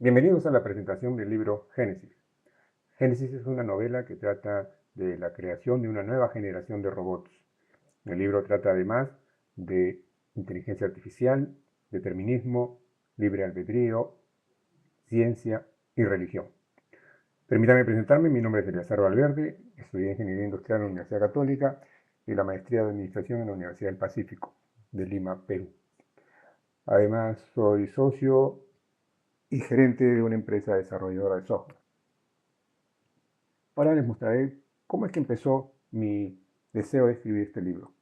Bienvenidos a la presentación del libro Génesis. Génesis es una novela que trata de la creación de una nueva generación de robots. El libro trata además de inteligencia artificial, determinismo, libre albedrío, ciencia y religión. Permítame presentarme, mi nombre es Eleazar Valverde, estudié Ingeniería Industrial en la Universidad Católica y la Maestría de Administración en la Universidad del Pacífico, de Lima, Perú. Además, soy socio y gerente de una empresa desarrolladora de software. Ahora les mostraré cómo es que empezó mi deseo de escribir este libro,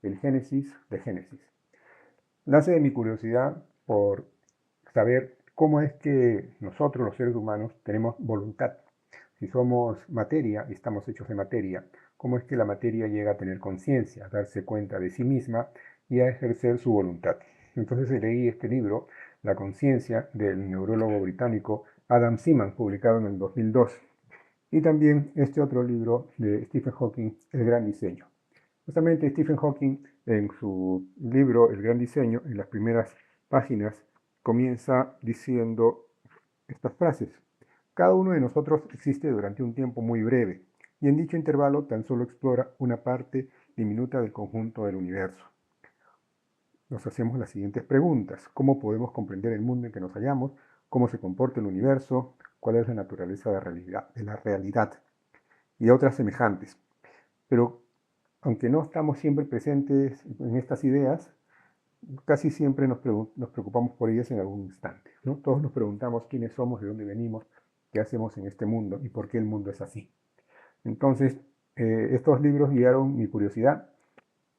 el Génesis de Génesis. Nace de mi curiosidad por saber cómo es que nosotros, los seres humanos, tenemos voluntad. Si somos materia y estamos hechos de materia, ¿cómo es que la materia llega a tener conciencia, a darse cuenta de sí misma y a ejercer su voluntad? Entonces leí este libro, La conciencia, del neurólogo británico Adam Seaman, publicado en el 2002. Y también este otro libro de Stephen Hawking, El Gran Diseño. Justamente Stephen Hawking, en su libro El Gran Diseño, en las primeras páginas, comienza diciendo estas frases. Cada uno de nosotros existe durante un tiempo muy breve, y en dicho intervalo tan solo explora una parte diminuta del conjunto del universo. Nos hacemos las siguientes preguntas. ¿Cómo podemos comprender el mundo en que nos hallamos? ¿Cómo se comporta el universo? ¿Cuál es la naturaleza de la realidad? Y otras semejantes. Pero aunque no estamos siempre presentes en estas ideas, casi siempre nos preocupamos por ellas en algún instante, ¿no? Todos nos preguntamos quiénes somos, de dónde venimos, qué hacemos en este mundo y por qué el mundo es así. Entonces, estos libros guiaron mi curiosidad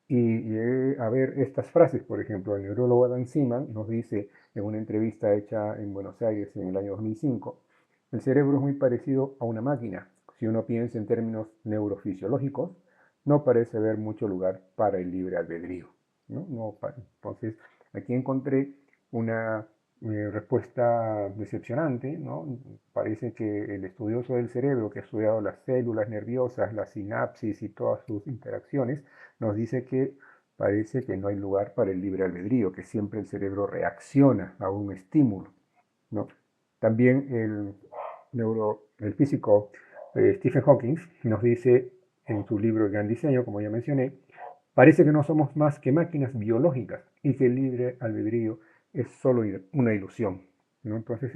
y llegué a ver estas frases. Por ejemplo, el neurólogo Adam Seaman nos dice en una entrevista hecha en Buenos Aires en el año 2005, el cerebro es muy parecido a una máquina. Si uno piensa en términos neurofisiológicos, no parece haber mucho lugar para el libre albedrío, ¿no? Entonces, aquí encontré una respuesta decepcionante, ¿no? Parece que el estudioso del cerebro que ha estudiado las células nerviosas, la sinapsis y todas sus interacciones, nos dice que parece que no hay lugar para el libre albedrío, que siempre el cerebro reacciona a un estímulo, ¿no? También el físico Stephen Hawking nos dice en su libro El Gran Diseño, como ya mencioné, parece que no somos más que máquinas biológicas y que el libre albedrío es solo una ilusión, ¿no? Entonces,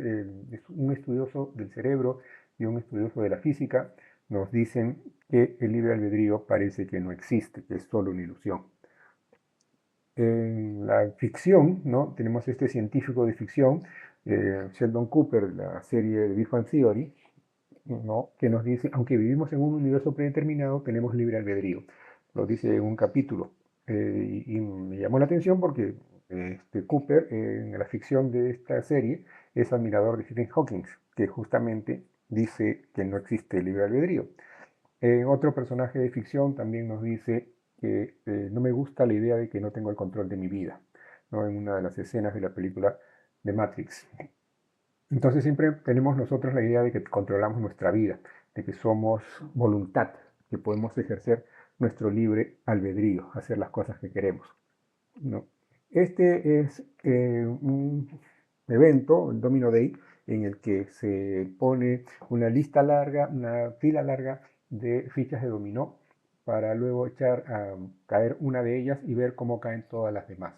un estudioso del cerebro y un estudioso de la física nos dicen que el libre albedrío parece que no existe, que es solo una ilusión. En la ficción, ¿no? Tenemos este científico de ficción, Sheldon Cooper, de la serie de Big Bang Theory, ¿no? Que nos dice, aunque vivimos en un universo predeterminado, tenemos libre albedrío. Lo dice en un capítulo. Y me llamó la atención porque Cooper, en la ficción de esta serie, es admirador de Stephen Hawking, que justamente dice que no existe libre albedrío. Otro personaje de ficción también nos dice que no me gusta la idea de que no tengo el control de mi vida, ¿no? En una de las escenas de la película de Matrix. Entonces siempre tenemos nosotros la idea de que controlamos nuestra vida, de que somos voluntad, que podemos ejercer nuestro libre albedrío, hacer las cosas que queremos, ¿no? Este es un evento, el Domino Day, en el que se pone una lista larga, una fila larga de fichas de dominó para luego echar a caer una de ellas y ver cómo caen todas las demás.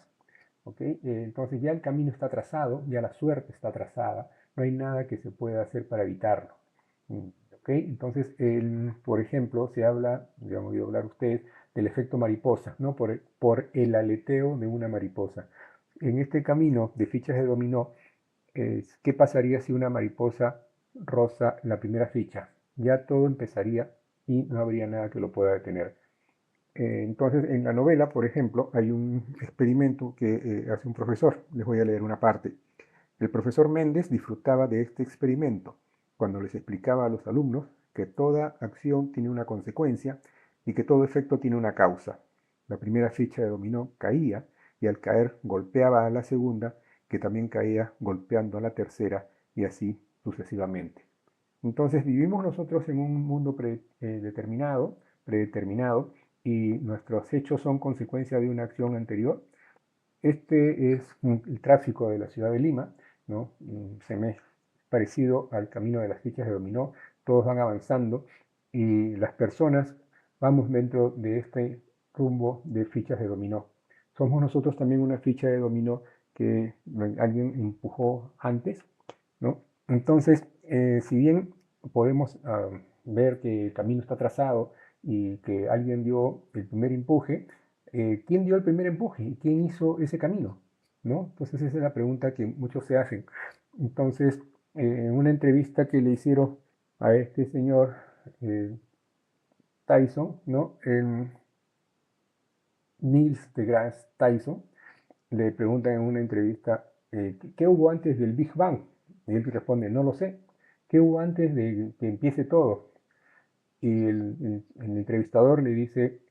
¿Okay? Entonces ya el camino está trazado, ya la suerte está trazada, no hay nada que se pueda hacer para evitarlo. ¿Okay? Entonces, por ejemplo, se habla, ya han oído hablar ustedes, del efecto mariposa, ¿no? Por el aleteo de una mariposa. En este camino de fichas de dominó, ¿qué pasaría si una mariposa roza la primera ficha? Ya todo empezaría y no habría nada que lo pueda detener. Entonces, en la novela, por ejemplo, hay un experimento que hace un profesor. Les voy a leer una parte. El profesor Méndez disfrutaba de este experimento cuando les explicaba a los alumnos que toda acción tiene una consecuencia y que todo efecto tiene una causa. La primera ficha de dominó caía y al caer golpeaba a la segunda, que también caía golpeando a la tercera y así sucesivamente. Entonces vivimos nosotros en un mundo predeterminado, y nuestros hechos son consecuencia de una acción anterior. Este es el tráfico de la ciudad de Lima, ¿no? parecido al camino de las fichas de dominó. Todos van avanzando y las personas vamos dentro de este rumbo de fichas de dominó. Somos nosotros también una ficha de dominó que alguien empujó antes, ¿no? Entonces, si bien podemos ver que el camino está trazado y que alguien dio el primer empuje, ¿quién dio el primer empuje y quién hizo ese camino? ¿No? Entonces esa es la pregunta que muchos se hacen. Entonces, en una entrevista que le hicieron a este señor Tyson, ¿no? Neil deGrasse Tyson, le preguntan en una entrevista, ¿qué hubo antes del Big Bang? Y él responde, no lo sé. ¿Qué hubo antes de que empiece todo? Y el entrevistador le dice,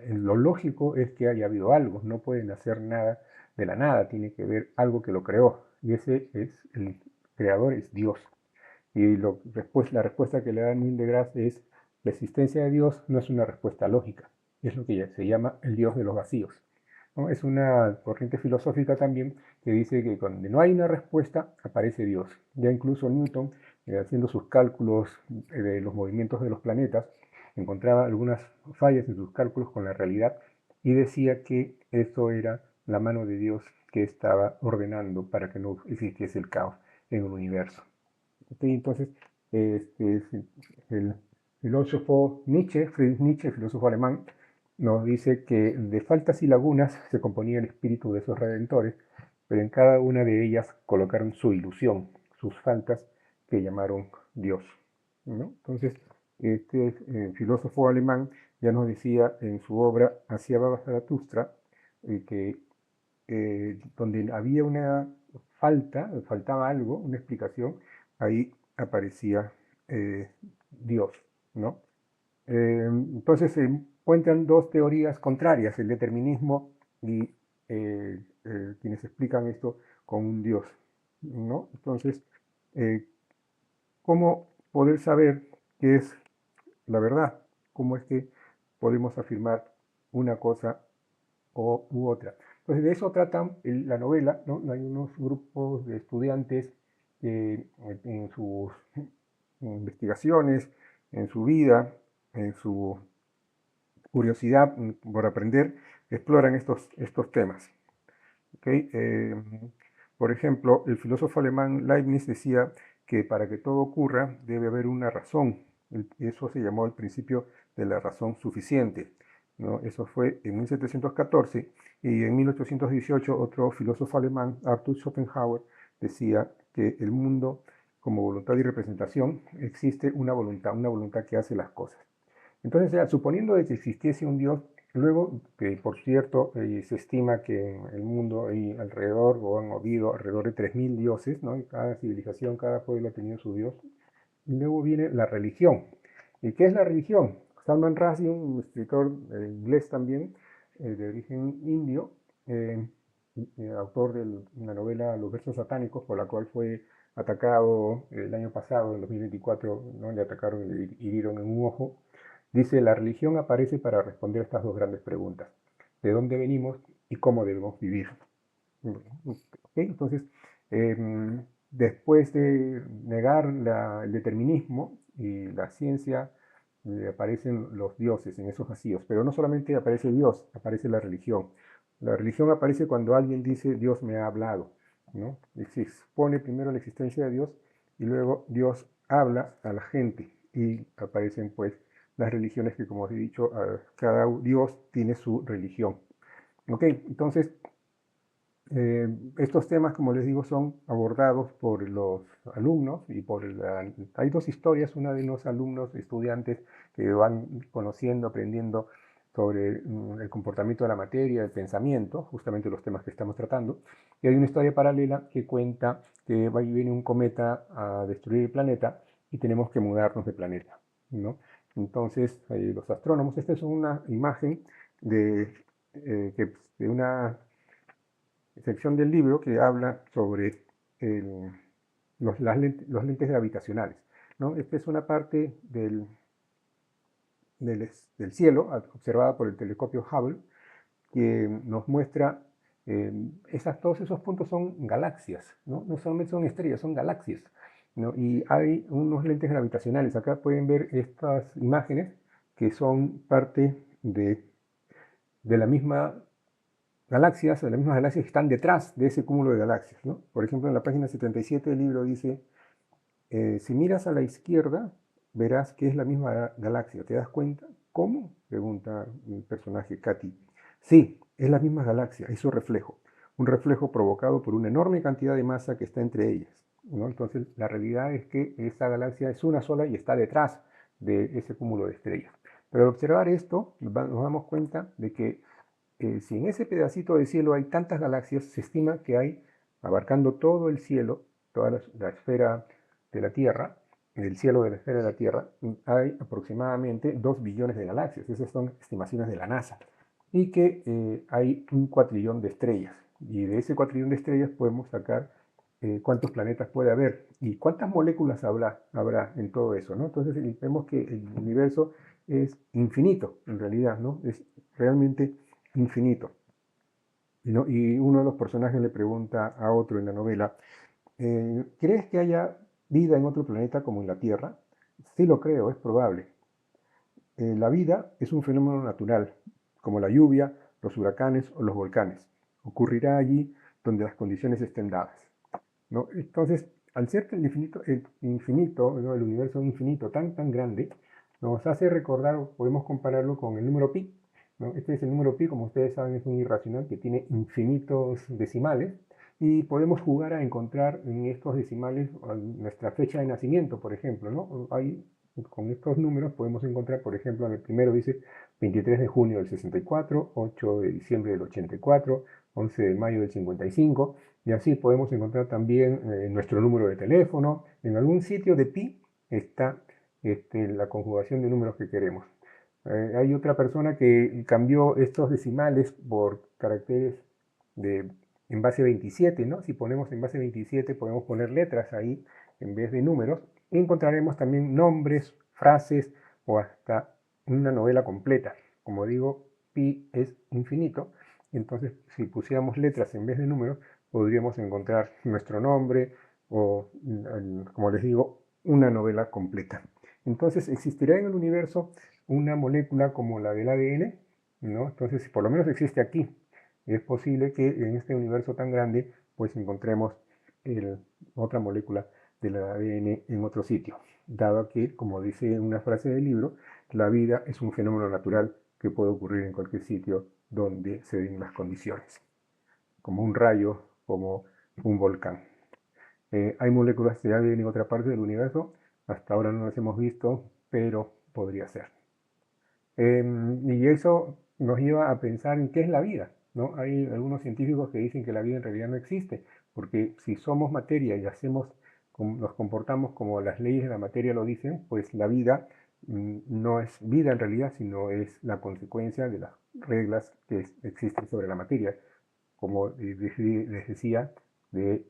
lo lógico es que haya habido algo, no pueden hacer nada de la nada, tiene que haber algo que lo creó. Y ese es el creador, es Dios. Y la respuesta que le da Neil deGrasse es, la existencia de Dios no es una respuesta lógica, es lo que se llama el Dios de los vacíos, ¿no? Es una corriente filosófica también que dice que cuando no hay una respuesta, aparece Dios. Ya incluso Newton, haciendo sus cálculos de los movimientos de los planetas, encontraba algunas fallas en sus cálculos con la realidad y decía que esto era la mano de Dios que estaba ordenando para que no existiese el caos en el universo. ¿Okay? Entonces, este, el filósofo Nietzsche, Friedrich Nietzsche, filósofo alemán, nos dice que de faltas y lagunas se componía el espíritu de esos redentores, pero en cada una de ellas colocaron su ilusión, sus faltas, que llamaron Dios, ¿no? Entonces, este filósofo alemán ya nos decía en su obra Hacia Baba Zaratustra que donde había una faltaba algo, una explicación, ahí aparecía Dios, ¿no? Entonces se encuentran dos teorías contrarias, el determinismo y quienes explican esto con un Dios, ¿no? Entonces, eh, ¿cómo poder saber qué es la verdad? ¿Cómo es que podemos afirmar una cosa u otra? Entonces, de eso trata la novela, ¿no? Hay unos grupos de estudiantes que en sus investigaciones, en su vida, en su curiosidad por aprender, exploran estos temas. ¿Okay? Por ejemplo, el filósofo alemán Leibniz decía que para que todo ocurra debe haber una razón. Eso se llamó el principio de la razón suficiente, ¿no? Eso fue en 1714 y en 1818 otro filósofo alemán, Arthur Schopenhauer, decía que el mundo como voluntad y representación existe una voluntad que hace las cosas. Entonces, ya, suponiendo de que existiese un Dios, luego, que por cierto, se estima que en el mundo hay alrededor, o han habido alrededor de 3.000 dioses, ¿no? Cada civilización, cada pueblo ha tenido su Dios. Y luego viene la religión. ¿Y qué es la religión? Salman Rushdie, un escritor inglés también, de origen indio, eh, autor de una novela Los versos satánicos, por la cual fue atacado el año pasado, en 2024, ¿no? Le atacaron y le hirieron en un ojo. Dice, la religión aparece para responder estas dos grandes preguntas. ¿De dónde venimos y cómo debemos vivir? ¿Okay? Entonces, después de negar el determinismo y la ciencia, aparecen los dioses en esos vacíos. Pero no solamente aparece Dios, aparece la religión. La religión aparece cuando alguien dice, Dios me ha hablado, ¿no? Se expone primero la existencia de Dios y luego Dios habla a la gente y aparecen pues las religiones que, como os he dicho, cada Dios tiene su religión. ¿Ok? Entonces, estos temas, como les digo, son abordados por los alumnos y hay dos historias, una de los alumnos, estudiantes que van conociendo, aprendiendo sobre el comportamiento de la materia, el pensamiento, justamente los temas que estamos tratando, y hay una historia paralela que cuenta que va y viene un cometa a destruir el planeta y tenemos que mudarnos de planeta, ¿no? Entonces, los astrónomos, esta es una imagen de, de una sección del libro que habla sobre los lentes gravitacionales, ¿no? Esta es una parte del cielo observada por el telescopio Hubble que nos muestra Todos esos puntos son galaxias, ¿no? No solamente son estrellas, son galaxias, ¿no? Y hay unos lentes gravitacionales. Acá pueden ver estas imágenes que son parte de la misma galaxias, de las mismas galaxias que están detrás de ese cúmulo de galaxias, ¿no? Por ejemplo, en la página 77 del libro dice, si miras a la izquierda, verás que es la misma galaxia. ¿Te das cuenta? ¿Cómo? Pregunta el personaje Katy. Sí, es la misma galaxia, es su reflejo. Un reflejo provocado por una enorme cantidad de masa que está entre ellas, ¿no? Entonces, la realidad es que esta galaxia es una sola y está detrás de ese cúmulo de estrellas. Pero al observar esto, nos damos cuenta de que si en ese pedacito de cielo hay tantas galaxias, se estima que hay, abarcando todo el cielo, toda la esfera de la Tierra, en el cielo de la esfera de la Tierra, hay aproximadamente 2 billones de galaxias. Esas son estimaciones de la NASA. Y que hay un cuatrillón de estrellas. Y de ese cuatrillón de estrellas podemos sacar cuántos planetas puede haber y cuántas moléculas habrá en todo eso, ¿no? Entonces vemos que el universo es infinito, en realidad, ¿no? Es realmente infinito, ¿no? Y uno de los personajes le pregunta a otro en la novela, ¿crees que haya vida en otro planeta como en la Tierra? Sí lo creo, es probable. La vida es un fenómeno natural, como la lluvia, los huracanes o los volcanes. Ocurrirá allí donde las condiciones estén dadas, ¿no? Entonces, al ser el infinito, ¿no? El universo infinito tan grande, nos hace recordar, o podemos compararlo con el número pi, ¿no? Este es el número pi, como ustedes saben, es un irracional que tiene infinitos decimales y podemos jugar a encontrar en estos decimales nuestra fecha de nacimiento, por ejemplo, ¿no? Con estos números podemos encontrar, por ejemplo, en el primero dice 23 de junio del 64, 8 de diciembre del 84, 11 de mayo del 55, y así podemos encontrar también nuestro número de teléfono. En algún sitio de pi está la conjugación de números que queremos. Hay otra persona que cambió estos decimales por caracteres en base 27, ¿no? Si ponemos en base 27 podemos poner letras ahí en vez de números y encontraremos también nombres, frases o hasta una novela completa. Como digo, pi es infinito, entonces si pusiéramos letras en vez de números podríamos encontrar nuestro nombre o, como les digo, una novela completa. Entonces, ¿existirá en el universo una molécula como la del ADN? ¿No? Entonces, si por lo menos existe aquí, es posible que en este universo tan grande, pues encontremos otra molécula del ADN en otro sitio, dado que, como dice una frase del libro, la vida es un fenómeno natural que puede ocurrir en cualquier sitio donde se den las condiciones, como un rayo, como un volcán. Hay moléculas de ADN en otra parte del universo, hasta ahora no las hemos visto, pero podría ser. Y eso nos lleva a pensar en qué es la vida, ¿no? Hay algunos científicos que dicen que la vida en realidad no existe, porque si somos materia y nos comportamos como las leyes de la materia lo dicen, pues la vida no es vida en realidad, sino es la consecuencia de las reglas que existen sobre la materia, como les decía, de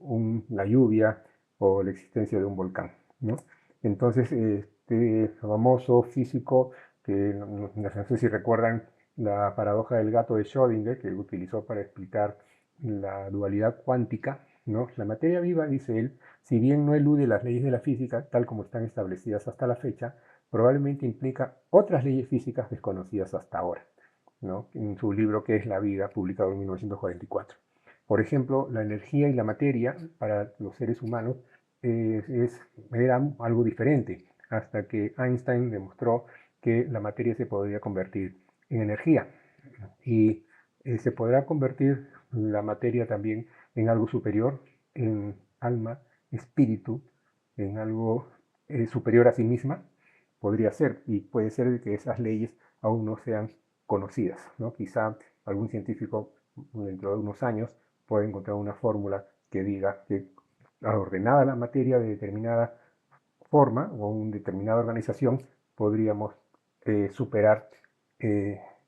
la lluvia o la existencia de un volcán, ¿no? Entonces, este famoso físico, que no sé si recuerdan la paradoja del gato de Schrödinger, que utilizó para explicar la dualidad cuántica, ¿no? La materia viva, dice él, si bien no elude las leyes de la física, tal como están establecidas hasta la fecha, probablemente implica otras leyes físicas desconocidas hasta ahora, ¿no? En su libro ¿Qué es la vida?, publicado en 1944. Por ejemplo, la energía y la materia para los seres humanos eran algo diferente, hasta que Einstein demostró que la materia se podría convertir en energía y se podrá convertir la materia también en algo superior, en alma, espíritu, en algo superior a sí misma, podría ser, y puede ser que esas leyes aún no sean conocidas, ¿no? Quizá algún científico dentro de unos años pueda encontrar una fórmula que diga que ordenada la materia de determinada forma o una determinada organización, podríamos superar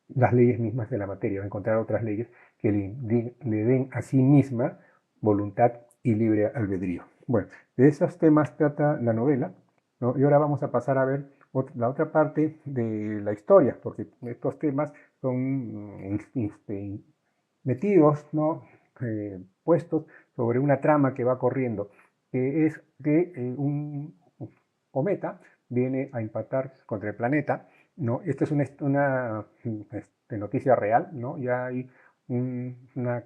las leyes mismas de la materia, o encontrar otras leyes que le den a sí misma voluntad y libre albedrío. Bueno, de esos temas trata la novela, ¿no? Y ahora vamos a pasar a ver la otra parte de la historia, porque estos temas son metidos, ¿no? puestos sobre una trama que va corriendo, que es que un cometa viene a impactar contra el planeta, ¿no? Esta es una noticia real, ¿no? Ya hay una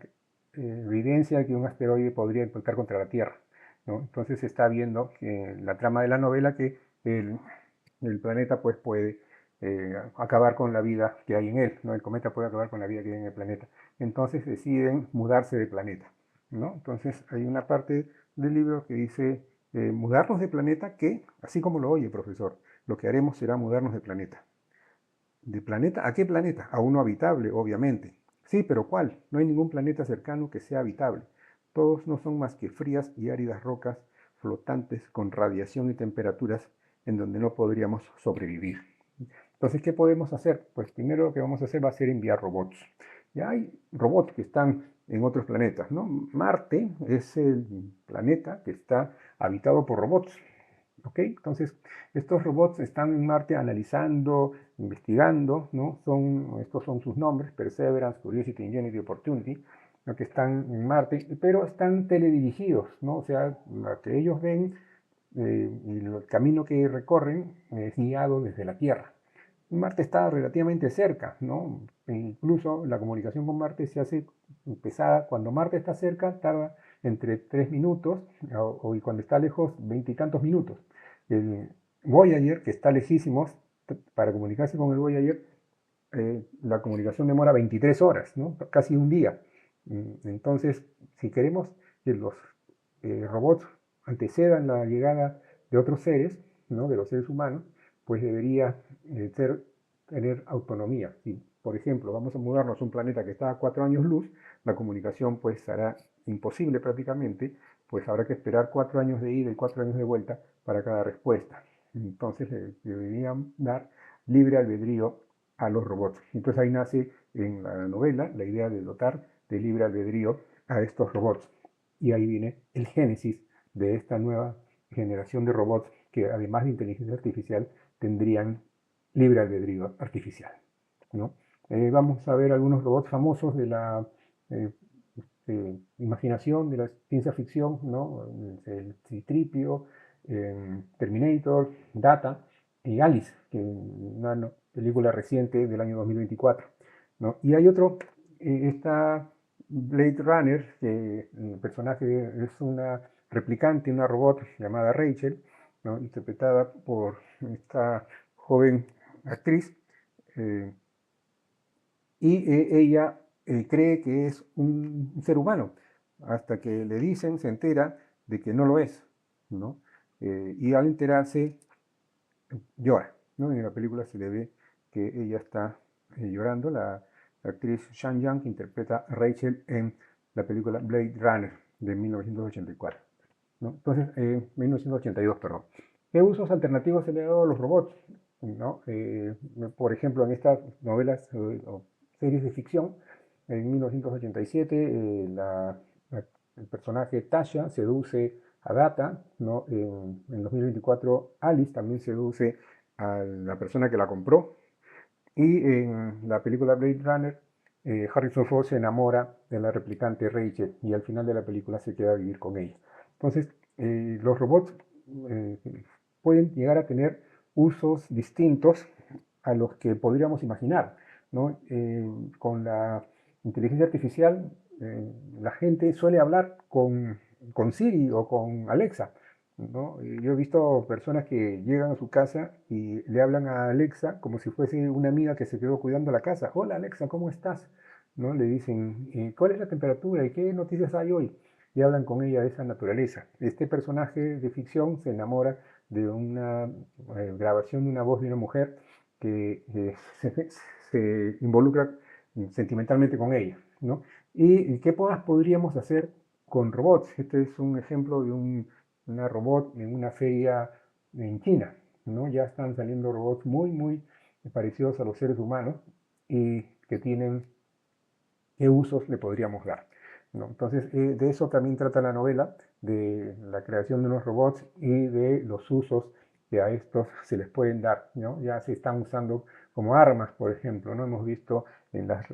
evidencia de que un asteroide podría impactar contra la Tierra, ¿no? Entonces se está viendo que la trama de la novela que el planeta pues puede acabar con la vida que hay en él, ¿no? El cometa puede acabar con la vida que hay en el planeta. Entonces deciden mudarse de planeta, ¿no? Entonces hay una parte del libro que dice mudarnos de planeta que, así como lo oye, profesor, lo que haremos será mudarnos de planeta. ¿De planeta? ¿A qué planeta? A uno habitable, obviamente. Sí, pero ¿cuál? No hay ningún planeta cercano que sea habitable. Todos no son más que frías y áridas rocas flotantes con radiación y temperaturas en donde no podríamos sobrevivir. Entonces, ¿qué podemos hacer? Pues primero lo que vamos a hacer va a ser enviar robots. Ya hay robots que están en otros planetas, ¿no? Marte es el planeta que está habitado por robots. ¿Ok? Entonces, estos robots están en Marte analizando, investigando, ¿no? Estos son sus nombres, Perseverance, Curiosity, Ingenuity, Opportunity, ¿no? Que están en Marte, pero están teledirigidos, ¿no? O sea, lo que ellos ven y el camino que recorren es guiado desde la Tierra. Marte está relativamente cerca, ¿no? E incluso la comunicación con Marte se hace pesada. Cuando Marte está cerca, tarda entre 3 minutos, y cuando está lejos, 20 y tantos minutos. El Voyager, que está lejísimos, para comunicarse con el Voyager, la comunicación demora 23 horas, ¿no? Casi un día. Entonces, si queremos que los robots antecedan la llegada de otros seres, ¿no? De los seres humanos, pues debería tener autonomía. Si, por ejemplo, vamos a mudarnos a un planeta que está a 4 años luz, la comunicación pues será imposible prácticamente, pues habrá que esperar 4 años de ida y 4 años de vuelta para cada respuesta. Entonces deberían dar libre albedrío a los robots. Entonces ahí nace en la novela la idea de dotar de libre albedrío a estos robots. Y ahí viene el génesis de esta nueva generación de robots que además de inteligencia artificial tendrían libre albedrío artificial, ¿no? Vamos a ver algunos robots famosos de la eh, imaginación, de la ciencia ficción, ¿no? El Citripio, Terminator, Data y Alice, que es una película reciente del año 2024, ¿no? Y hay otro, esta Blade Runner, que el personaje es una replicante, una robot llamada Rachel, ¿no? Interpretada por esta joven actriz, eh, y ella cree que es un ser humano, hasta que le dicen, se entera de que no lo es, ¿no? Y al enterarse, llora, ¿no? En la película se le ve que ella está llorando, la actriz Shan Yang que interpreta a Rachel en la película Blade Runner de 1984, ¿no? Entonces, 1982, perdón. ¿Qué usos alternativos se le ha dado a los robots? ¿No? Por ejemplo, en estas novelas o series de ficción, en 1987, el personaje Tasha seduce a Data, ¿no? En 2024, Alice también seduce a la persona que la compró. Y en la película Blade Runner, Harrison Ford se enamora de la replicante Rachel y al final de la película se queda a vivir con ella. Entonces, los robots eh, pueden llegar a tener usos distintos a los que podríamos imaginar, ¿no? Con la inteligencia artificial, la gente suele hablar con Siri o con Alexa, ¿no? Yo he visto personas que llegan a su casa y le hablan a Alexa como si fuese una amiga que se quedó cuidando la casa. Hola Alexa, ¿cómo estás? ¿No? Le dicen, ¿cuál es la temperatura y qué noticias hay hoy? Y hablan con ella de esa naturaleza. Este personaje de ficción se enamora de una grabación de una voz de una mujer que se involucra sentimentalmente con ella, ¿no? ¿Y qué más podríamos hacer con robots? Este es un ejemplo de una robot en una feria en China, ¿no? Ya están saliendo robots muy parecidos a los seres humanos y que tienen qué usos le podríamos dar, ¿no? Entonces, de eso también trata la novela, de la creación de unos robots y de los usos que a estos se les pueden dar, ¿no? Ya se están usando como armas, por ejemplo, ¿no? Hemos visto en las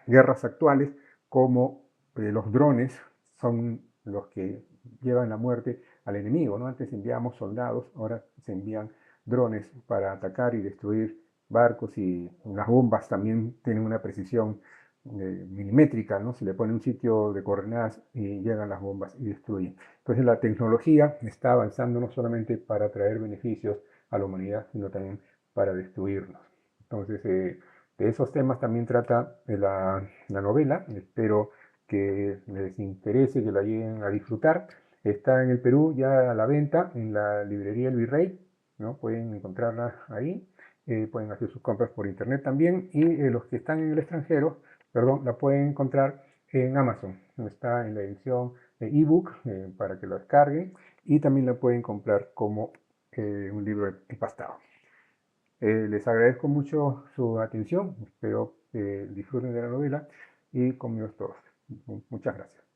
guerras actuales cómo los drones son los que llevan la muerte al enemigo, ¿no? Antes enviábamos soldados, ahora se envían drones para atacar y destruir barcos, y las bombas también tienen una precisión milimétrica, ¿no? Se le pone un sitio de coordenadas y llegan las bombas y destruyen. Entonces la tecnología está avanzando no solamente para traer beneficios a la humanidad, sino también para destruirnos. Entonces, de esos temas también trata la novela. Espero que les interese, que la lleguen a disfrutar. Está en el Perú ya a la venta en la librería El Virrey, ¿no? Pueden encontrarla ahí. Pueden hacer sus compras por internet también. Y los que están en el extranjero, perdón, la pueden encontrar en Amazon. Está en la edición ebook para que lo descarguen, y también la pueden comprar como un libro empastado. Les agradezco mucho su atención, espero que disfruten de la novela, y conmigo es todo. Muchas gracias.